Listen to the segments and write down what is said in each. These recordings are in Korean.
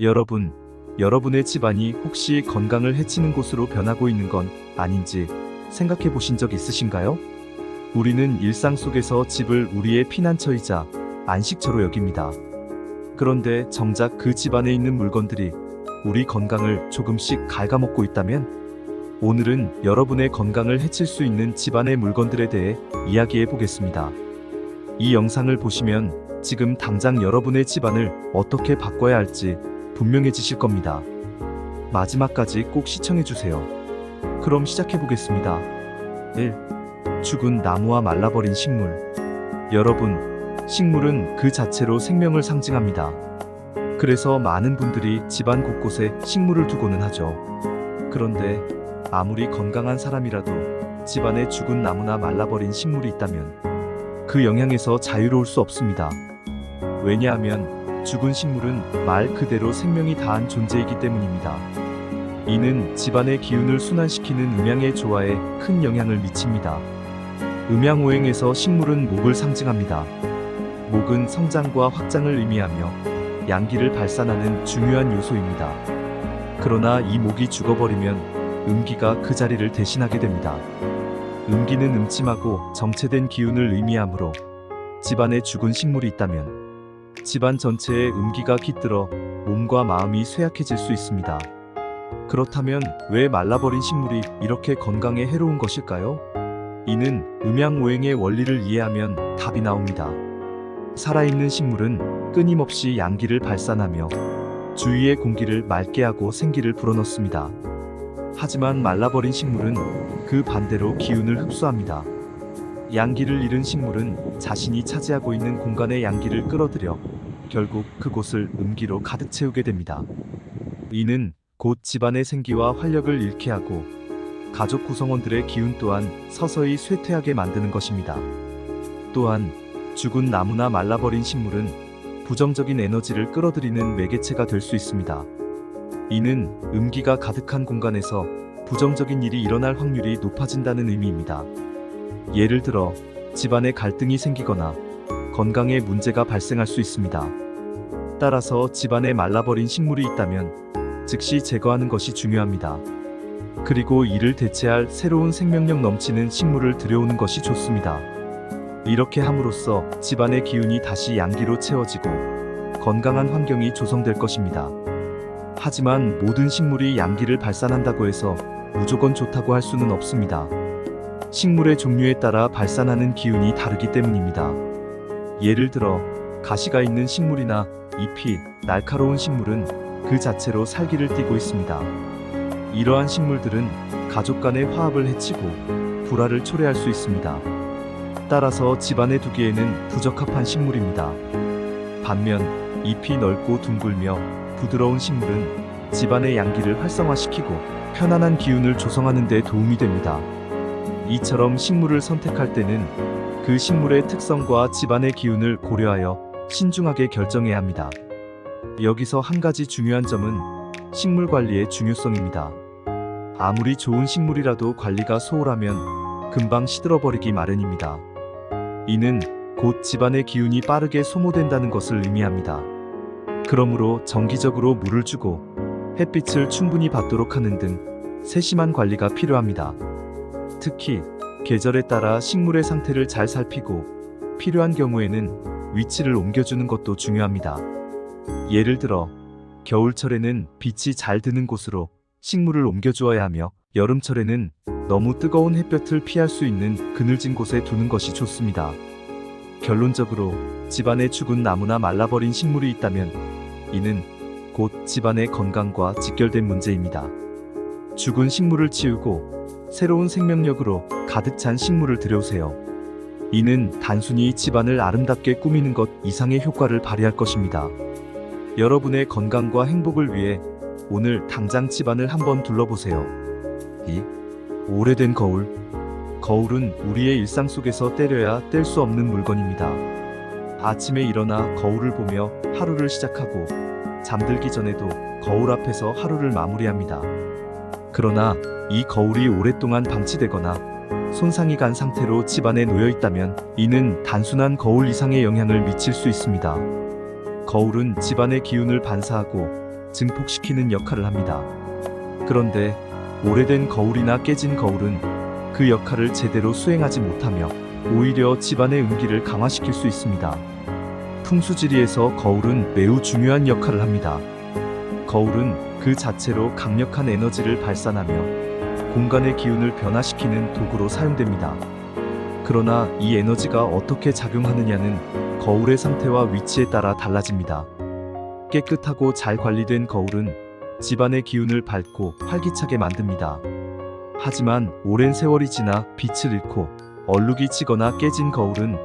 여러분, 여러분의 집안이 혹시 건강을 해치는 곳으로 변하고 있는 건 아닌지 생각해 보신 적 있으신가요? 우리는 일상 속에서 집을 우리의 피난처이자 안식처로 여깁니다. 그런데 정작 그 집안에 있는 물건들이 우리 건강을 조금씩 갉아먹고 있다면? 오늘은 여러분의 건강을 해칠 수 있는 집안의 물건들에 대해 이야기해 보겠습니다. 이 영상을 보시면 지금 당장 여러분의 집안을 어떻게 바꿔야 할지 분명해지실 겁니다. 마지막까지 꼭 시청해주세요. 그럼 시작해보겠습니다. 1. 죽은 나무와 말라버린 식물. 여러분, 식물은 그 자체로 생명을 상징합니다. 그래서 많은 분들이 집안 곳곳에 식물을 두고는 하죠. 그런데 아무리 건강한 사람이라도 집안에 죽은 나무나 말라버린 식물이 있다면 그 영향에서 자유로울 수 없습니다. 왜냐하면 죽은 식물은 말 그대로 생명이 다한 존재이기 때문입니다. 이는 집안의 기운을 순환시키는 음양의 조화에 큰 영향을 미칩니다. 음양오행에서 식물은 목을 상징합니다. 목은 성장과 확장을 의미하며 양기를 발산하는 중요한 요소입니다. 그러나 이 목이 죽어버리면 음기가 그 자리를 대신하게 됩니다. 음기는 음침하고 정체된 기운을 의미하므로 집안에 죽은 식물이 있다면 집안 전체에 음기가 깃들어 몸과 마음이 쇠약해질 수 있습니다. 그렇다면 왜 말라버린 식물이 이렇게 건강에 해로운 것일까요? 이는 음양오행의 원리를 이해하면 답이 나옵니다. 살아있는 식물은 끊임없이 양기를 발산하며 주위의 공기를 맑게 하고 생기를 불어넣습니다. 하지만 말라버린 식물은 그 반대로 기운을 흡수합니다. 양기를 잃은 식물은 자신이 차지하고 있는 공간의 양기를 끌어들여 결국 그곳을 음기로 가득 채우게 됩니다. 이는 곧 집안의 생기와 활력을 잃게 하고 가족 구성원들의 기운 또한 서서히 쇠퇴하게 만드는 것입니다. 또한 죽은 나무나 말라버린 식물은 부정적인 에너지를 끌어들이는 매개체가 될 수 있습니다. 이는 음기가 가득한 공간에서 부정적인 일이 일어날 확률이 높아진다는 의미입니다. 예를 들어 집안에 갈등이 생기거나 건강에 문제가 발생할 수 있습니다. 따라서 집안에 말라버린 식물이 있다면 즉시 제거하는 것이 중요합니다. 그리고 이를 대체할 새로운 생명력 넘치는 식물을 들여오는 것이 좋습니다. 이렇게 함으로써 집안의 기운이 다시 양기로 채워지고 건강한 환경이 조성될 것입니다. 하지만 모든 식물이 양기를 발산한다고 해서 무조건 좋다고 할 수는 없습니다. 식물의 종류에 따라 발산하는 기운이 다르기 때문입니다. 예를 들어 가시가 있는 식물이나 잎이 날카로운 식물은 그 자체로 살기를 띠고 있습니다. 이러한 식물들은 가족 간의 화합을 해치고 불화를 초래할 수 있습니다. 따라서 집안에 두기에는 부적합한 식물입니다. 반면 잎이 넓고 둥글며 부드러운 식물은 집안의 양기를 활성화시키고 편안한 기운을 조성하는 데 도움이 됩니다. 이처럼 식물을 선택할 때는 그 식물의 특성과 집안의 기운을 고려하여 신중하게 결정해야 합니다. 여기서 한 가지 중요한 점은 식물 관리의 중요성입니다. 아무리 좋은 식물이라도 관리가 소홀하면 금방 시들어버리기 마련입니다. 이는 곧 집안의 기운이 빠르게 소모된다는 것을 의미합니다. 그러므로 정기적으로 물을 주고 햇빛을 충분히 받도록 하는 등 세심한 관리가 필요합니다. 특히 계절에 따라 식물의 상태를 잘 살피고 필요한 경우에는 위치를 옮겨주는 것도 중요합니다. 예를 들어 겨울철에는 빛이 잘 드는 곳으로 식물을 옮겨주어야 하며 여름철에는 너무 뜨거운 햇볕을 피할 수 있는 그늘진 곳에 두는 것이 좋습니다. 결론적으로 집안에 죽은 나무나 말라버린 식물이 있다면 이는 곧 집안의 건강과 직결된 문제입니다. 죽은 식물을 치우고 새로운 생명력으로 가득 찬 식물을 들여오세요. 이는 단순히 집안을 아름답게 꾸미는 것 이상의 효과를 발휘할 것입니다. 여러분의 건강과 행복을 위해 오늘 당장 집안을 한번 둘러보세요. 2. 오래된 거울. 거울은 우리의 일상 속에서 떼려야 뗄 수 없는 물건입니다. 아침에 일어나 거울을 보며 하루를 시작하고 잠들기 전에도 거울 앞에서 하루를 마무리합니다. 그러나 이 거울이 오랫동안 방치되거나 손상이 간 상태로 집안에 놓여 있다면 이는 단순한 거울 이상의 영향을 미칠 수 있습니다. 거울은 집안의 기운을 반사하고 증폭시키는 역할을 합니다. 그런데 오래된 거울이나 깨진 거울은 그 역할을 제대로 수행하지 못하며 오히려 집안의 음기를 강화시킬 수 있습니다. 풍수지리에서 거울은 매우 중요한 역할을 합니다. 거울은 그 자체로 강력한 에너지를 발산하며 공간의 기운을 변화시키는 도구로 사용됩니다. 그러나 이 에너지가 어떻게 작용하느냐는 거울의 상태와 위치에 따라 달라집니다. 깨끗하고 잘 관리된 거울은 집안의 기운을 밝고 활기차게 만듭니다. 하지만 오랜 세월이 지나 빛을 잃고 얼룩이 지거나 깨진 거울은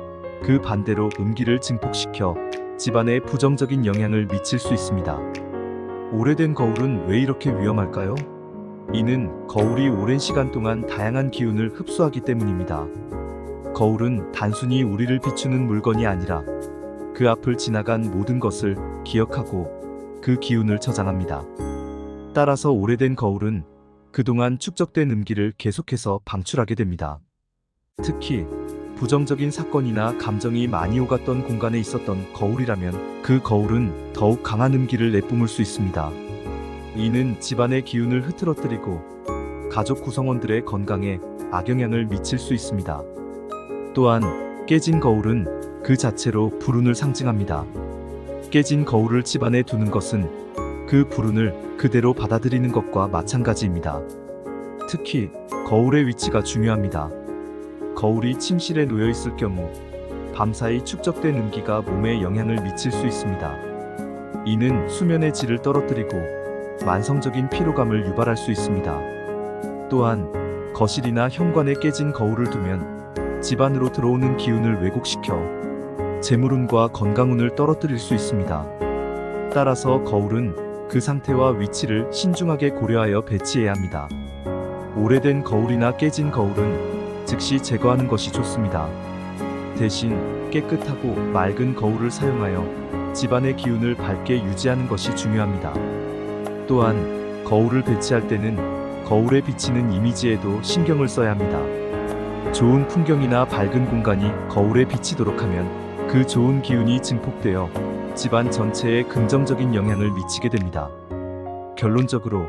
그 반대로 음기를 증폭시켜 집안에 부정적인 영향을 미칠 수 있습니다. 오래된 거울은 왜 이렇게 위험할까요? 이는 거울이 오랜 시간 동안 다양한 기운을 흡수하기 때문입니다. 거울은 단순히 우리를 비추는 물건이 아니라 그 앞을 지나간 모든 것을 기억하고 그 기운을 저장합니다. 따라서 오래된 거울은 그동안 축적된 음기를 계속해서 방출하게 됩니다. 특히 부정적인 사건이나 감정이 많이 오갔던 공간에 있었던 거울이라면 그 거울은 더욱 강한 음기를 내뿜을 수 있습니다. 이는 집안의 기운을 흐트러뜨리고 가족 구성원들의 건강에 악영향을 미칠 수 있습니다. 또한 깨진 거울은 그 자체로 불운을 상징합니다. 깨진 거울을 집안에 두는 것은 그 불운을 그대로 받아들이는 것과 마찬가지입니다. 특히 거울의 위치가 중요합니다. 거울이 침실에 놓여 있을 경우 밤사이 축적된 음기가 몸에 영향을 미칠 수 있습니다. 이는 수면의 질을 떨어뜨리고 만성적인 피로감을 유발할 수 있습니다. 또한 거실이나 현관에 깨진 거울을 두면 집안으로 들어오는 기운을 왜곡시켜 재물운과 건강운을 떨어뜨릴 수 있습니다. 따라서 거울은 그 상태와 위치를 신중하게 고려하여 배치해야 합니다. 오래된 거울이나 깨진 거울은 즉시 제거하는 것이 좋습니다. 대신 깨끗하고 맑은 거울을 사용하여 집안의 기운을 밝게 유지하는 것이 중요합니다. 또한 거울을 배치할 때는 거울에 비치는 이미지에도 신경을 써야 합니다. 좋은 풍경이나 밝은 공간이 거울에 비치도록 하면 그 좋은 기운이 증폭되어 집안 전체에 긍정적인 영향을 미치게 됩니다. 결론적으로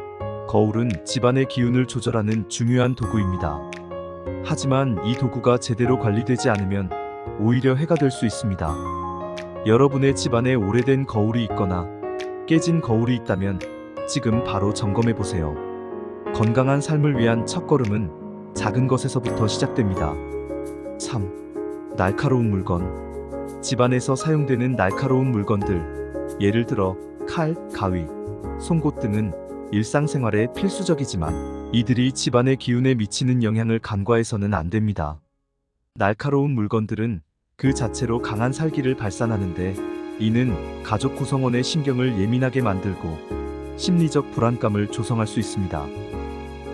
거울은 집안의 기운을 조절하는 중요한 도구입니다. 하지만 이 도구가 제대로 관리되지 않으면 오히려 해가 될 수 있습니다. 여러분의 집안에 오래된 거울이 있거나 깨진 거울이 있다면 지금 바로 점검해 보세요. 건강한 삶을 위한 첫걸음은 작은 것에서부터 시작됩니다. 3. 날카로운 물건. 집안에서 사용되는 날카로운 물건들, 예를 들어 칼, 가위, 송곳 등은 일상생활에 필수적이지만 이들이 집안의 기운에 미치는 영향을 간과해서는 안 됩니다. 날카로운 물건들은 그 자체로 강한 살기를 발산하는데 이는 가족 구성원의 신경을 예민하게 만들고 심리적 불안감을 조성할 수 있습니다.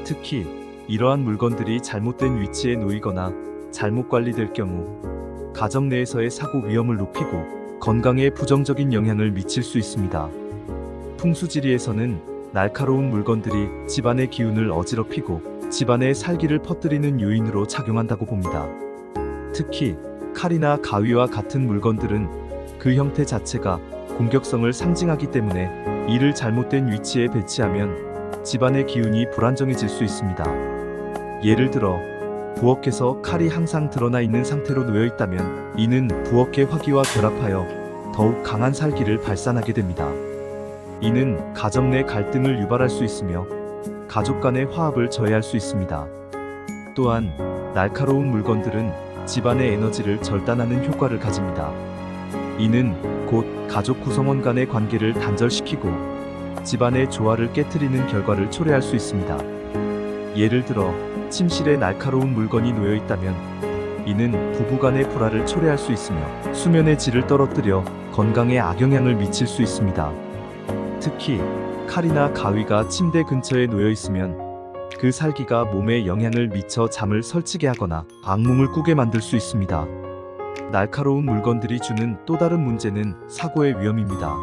특히 이러한 물건들이 잘못된 위치에 놓이거나 잘못 관리될 경우 가정 내에서의 사고 위험을 높이고 건강에 부정적인 영향을 미칠 수 있습니다. 풍수지리에서는 날카로운 물건들이 집안의 기운을 어지럽히고 집안의 살기를 퍼뜨리는 요인으로 작용한다고 봅니다. 특히 칼이나 가위와 같은 물건들은 그 형태 자체가 공격성을 상징하기 때문에 이를 잘못된 위치에 배치하면 집안의 기운이 불안정해질 수 있습니다. 예를 들어 부엌에서 칼이 항상 드러나 있는 상태로 놓여 있다면 이는 부엌의 화기와 결합하여 더욱 강한 살기를 발산하게 됩니다. 이는 가정 내 갈등을 유발할 수 있으며 가족 간의 화합을 저해할 수 있습니다. 또한 날카로운 물건들은 집안의 에너지를 절단하는 효과를 가집니다. 이는 곧 가족 구성원 간의 관계를 단절시키고 집안의 조화를 깨트리는 결과를 초래할 수 있습니다. 예를 들어 침실에 날카로운 물건이 놓여 있다면 이는 부부간의 불화를 초래할 수 있으며 수면의 질을 떨어뜨려 건강에 악영향을 미칠 수 있습니다. 특히 칼이나 가위가 침대 근처에 놓여 있으면 그 살기가 몸에 영향을 미쳐 잠을 설치게 하거나 악몽을 꾸게 만들 수 있습니다. 날카로운 물건들이 주는 또 다른 문제는 사고의 위험입니다.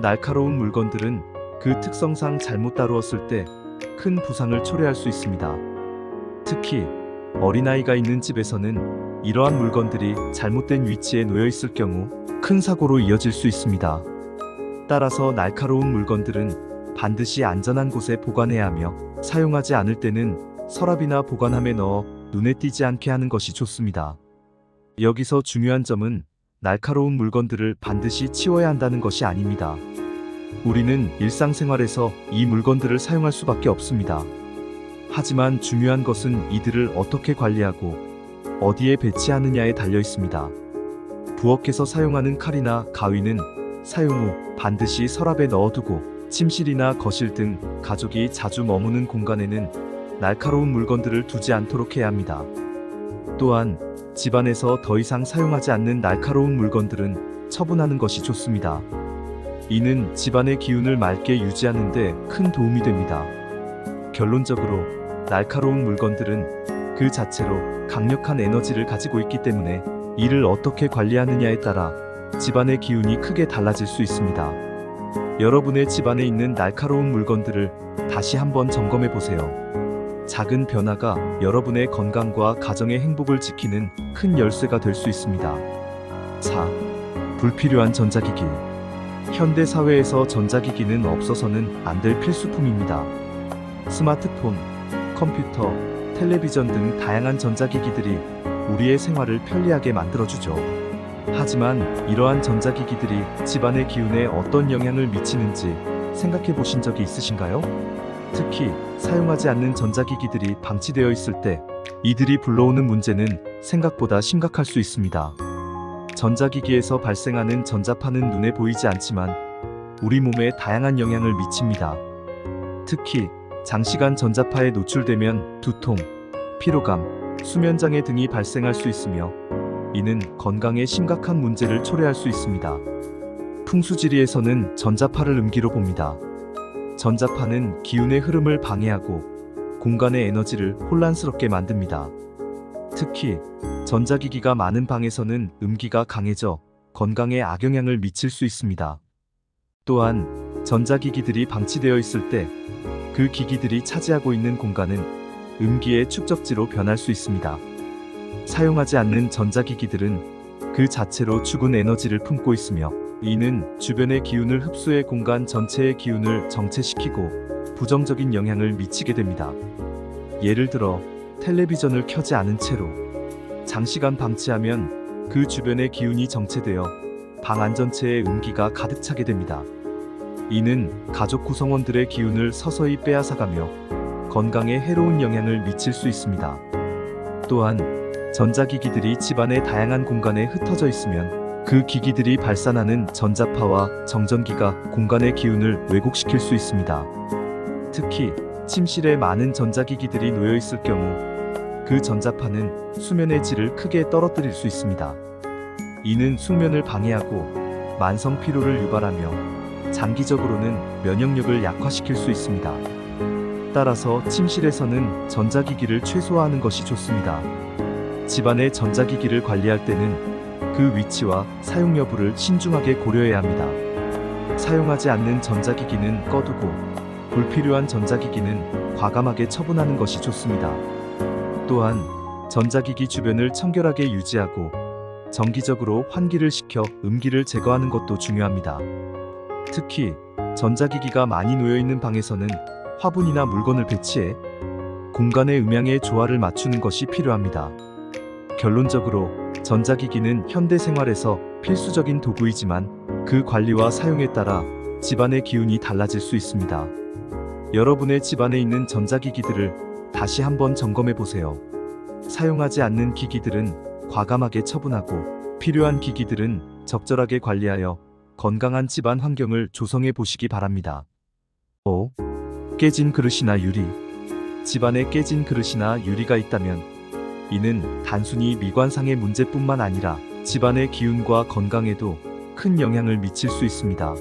날카로운 물건들은 그 특성상 잘못 다루었을 때 큰 부상을 초래할 수 있습니다. 특히 어린아이가 있는 집에서는 이러한 물건들이 잘못된 위치에 놓여 있을 경우 큰 사고로 이어질 수 있습니다. 따라서 날카로운 물건들은 반드시 안전한 곳에 보관해야 하며 사용하지 않을 때는 서랍이나 보관함에 넣어 눈에 띄지 않게 하는 것이 좋습니다. 여기서 중요한 점은 날카로운 물건들을 반드시 치워야 한다는 것이 아닙니다. 우리는 일상생활에서 이 물건들을 사용할 수밖에 없습니다. 하지만 중요한 것은 이들을 어떻게 관리하고 어디에 배치하느냐에 달려 있습니다. 부엌에서 사용하는 칼이나 가위는 사용 후 반드시 서랍에 넣어두고 침실이나 거실 등 가족이 자주 머무는 공간에는 날카로운 물건들을 두지 않도록 해야 합니다. 또한 집안에서 더 이상 사용하지 않는 날카로운 물건들은 처분하는 것이 좋습니다. 이는 집안의 기운을 맑게 유지하는 데 큰 도움이 됩니다. 결론적으로 날카로운 물건들은 그 자체로 강력한 에너지를 가지고 있기 때문에 이를 어떻게 관리하느냐에 따라 집안의 기운이 크게 달라질 수 있습니다. 여러분의 집안에 있는 날카로운 물건들을 다시 한번 점검해 보세요. 작은 변화가 여러분의 건강과 가정의 행복을 지키는 큰 열쇠가 될 수 있습니다. 4. 불필요한 전자기기. 현대 사회에서 전자기기는 없어서는 안 될 필수품입니다. 스마트폰, 컴퓨터, 텔레비전 등 다양한 전자기기들이 우리의 생활을 편리하게 만들어주죠. 하지만 이러한 전자기기들이 집안의 기운에 어떤 영향을 미치는지 생각해 보신 적이 있으신가요? 특히 사용하지 않는 전자기기들이 방치되어 있을 때 이들이 불러오는 문제는 생각보다 심각할 수 있습니다. 전자기기에서 발생하는 전자파는 눈에 보이지 않지만 우리 몸에 다양한 영향을 미칩니다. 특히 장시간 전자파에 노출되면 두통, 피로감, 수면장애 등이 발생할 수 있으며 이는 건강에 심각한 문제를 초래할 수 있습니다. 풍수지리에서는 전자파를 음기로 봅니다. 전자파는 기운의 흐름을 방해하고 공간의 에너지를 혼란스럽게 만듭니다. 특히 전자기기가 많은 방에서는 음기가 강해져 건강에 악영향을 미칠 수 있습니다. 또한 전자기기들이 방치되어 있을 때 그 기기들이 차지하고 있는 공간은 음기의 축적지로 변할 수 있습니다. 사용하지 않는 전자기기들은 그 자체로 죽은 에너지를 품고 있으며 이는 주변의 기운을 흡수해 공간 전체의 기운을 정체시키고 부정적인 영향을 미치게 됩니다. 예를 들어 텔레비전을 켜지 않은 채로 장시간 방치하면 그 주변의 기운이 정체되어 방 안전체에 음기가 가득 차게 됩니다. 이는 가족 구성원들의 기운을 서서히 빼앗아가며 건강에 해로운 영향을 미칠 수 있습니다. 또한 전자기기들이 집안의 다양한 공간에 흩어져 있으면 그 기기들이 발산하는 전자파와 정전기가 공간의 기운을 왜곡시킬 수 있습니다. 특히 침실에 많은 전자기기들이 놓여 있을 경우 그 전자파는 수면의 질을 크게 떨어뜨릴 수 있습니다. 이는 숙면을 방해하고 만성 피로를 유발하며 장기적으로는 면역력을 약화시킬 수 있습니다. 따라서 침실에서는 전자기기를 최소화하는 것이 좋습니다. 집안의 전자기기를 관리할 때는 그 위치와 사용 여부를 신중하게 고려해야 합니다. 사용하지 않는 전자기기는 꺼두고 불필요한 전자기기는 과감하게 처분하는 것이 좋습니다. 또한 전자기기 주변을 청결하게 유지하고 정기적으로 환기를 시켜 음기를 제거하는 것도 중요합니다. 특히 전자기기가 많이 놓여있는 방에서는 화분이나 물건을 배치해 공간의 음양의 조화를 맞추는 것이 필요합니다. 결론적으로 전자기기는 현대 생활에서 필수적인 도구이지만 그 관리와 사용에 따라 집안의 기운이 달라질 수 있습니다. 여러분의 집안에 있는 전자기기들을 다시 한번 점검해 보세요. 사용하지 않는 기기들은 과감하게 처분하고 필요한 기기들은 적절하게 관리하여 건강한 집안 환경을 조성해 보시기 바랍니다. 5. 깨진 그릇이나 유리. 집안에 깨진 그릇이나 유리가 있다면 이는 단순히 미관상의 문제뿐만 아니라 집안의 기운과 건강에도 큰 영향을 미칠 수 있습니다.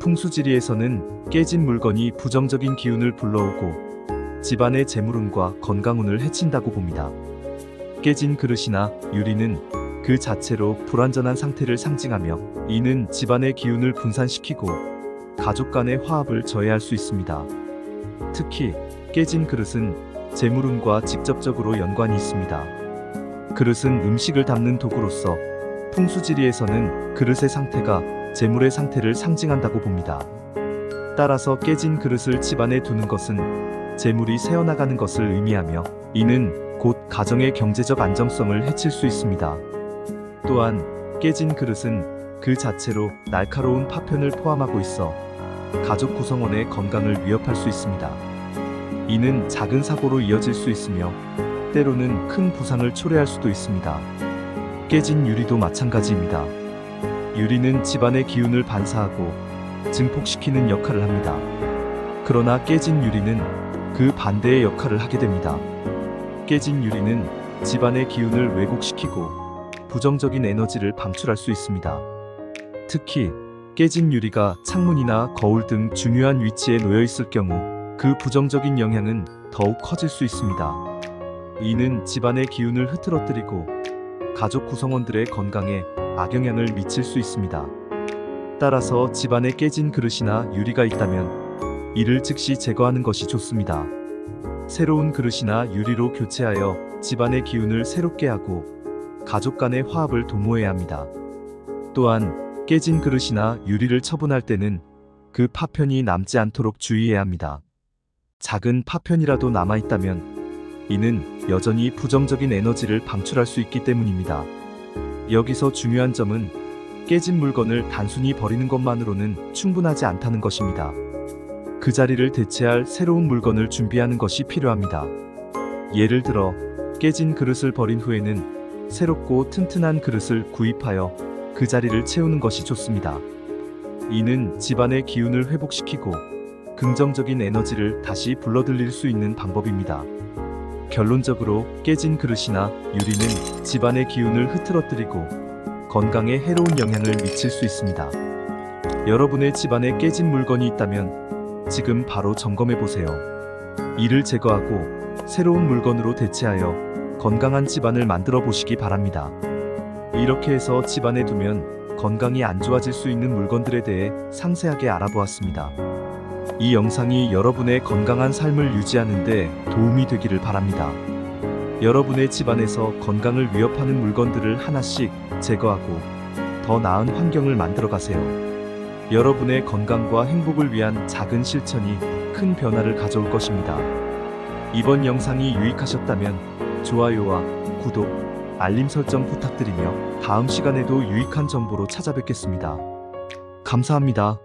풍수지리에서는 깨진 물건이 부정적인 기운을 불러오고 집안의 재물운과 건강운을 해친다고 봅니다. 깨진 그릇이나 유리는 그 자체로 불완전한 상태를 상징하며 이는 집안의 기운을 분산시키고 가족 간의 화합을 저해할 수 있습니다. 특히 깨진 그릇은 재물운과 직접적으로 연관이 있습니다. 그릇은 음식을 담는 도구로서 풍수지리에서는 그릇의 상태가 재물의 상태를 상징한다고 봅니다. 따라서 깨진 그릇을 집안에 두는 것은 재물이 새어나가는 것을 의미하며 이는 곧 가정의 경제적 안정성을 해칠 수 있습니다. 또한 깨진 그릇은 그 자체로 날카로운 파편을 포함하고 있어 가족 구성원의 건강을 위협할 수 있습니다. 이는 작은 사고로 이어질 수 있으며 때로는 큰 부상을 초래할 수도 있습니다. 깨진 유리도 마찬가지입니다. 유리는 집안의 기운을 반사하고 증폭시키는 역할을 합니다. 그러나 깨진 유리는 그 반대의 역할을 하게 됩니다. 깨진 유리는 집안의 기운을 왜곡시키고 부정적인 에너지를 방출할 수 있습니다. 특히 깨진 유리가 창문이나 거울 등 중요한 위치에 놓여 있을 경우 그 부정적인 영향은 더욱 커질 수 있습니다. 이는 집안의 기운을 흐트러뜨리고 가족 구성원들의 건강에 악영향을 미칠 수 있습니다. 따라서 집안에 깨진 그릇이나 유리가 있다면 이를 즉시 제거하는 것이 좋습니다. 새로운 그릇이나 유리로 교체하여 집안의 기운을 새롭게 하고 가족 간의 화합을 도모해야 합니다. 또한 깨진 그릇이나 유리를 처분할 때는 그 파편이 남지 않도록 주의해야 합니다. 작은 파편이라도 남아있다면 이는 여전히 부정적인 에너지를 방출할 수 있기 때문입니다. 여기서 중요한 점은 깨진 물건을 단순히 버리는 것만으로는 충분하지 않다는 것입니다. 그 자리를 대체할 새로운 물건을 준비하는 것이 필요합니다. 예를 들어 깨진 그릇을 버린 후에는 새롭고 튼튼한 그릇을 구입하여 그 자리를 채우는 것이 좋습니다. 이는 집안의 기운을 회복시키고 긍정적인 에너지를 다시 불러들일 수 있는 방법입니다. 결론적으로 깨진 그릇이나 유리는 집안의 기운을 흐트러뜨리고 건강에 해로운 영향을 미칠 수 있습니다. 여러분의 집안에 깨진 물건이 있다면 지금 바로 점검해 보세요. 이를 제거하고 새로운 물건으로 대체하여 건강한 집안을 만들어 보시기 바랍니다. 이렇게 해서 집안에 두면 건강이 안 좋아질 수 있는 물건들에 대해 상세하게 알아보았습니다. 이 영상이 여러분의 건강한 삶을 유지하는 데 도움이 되기를 바랍니다. 여러분의 집안에서 건강을 위협하는 물건들을 하나씩 제거하고 더 나은 환경을 만들어 가세요. 여러분의 건강과 행복을 위한 작은 실천이 큰 변화를 가져올 것입니다. 이번 영상이 유익하셨다면 좋아요와 구독, 알림 설정 부탁드리며 다음 시간에도 유익한 정보로 찾아뵙겠습니다. 감사합니다.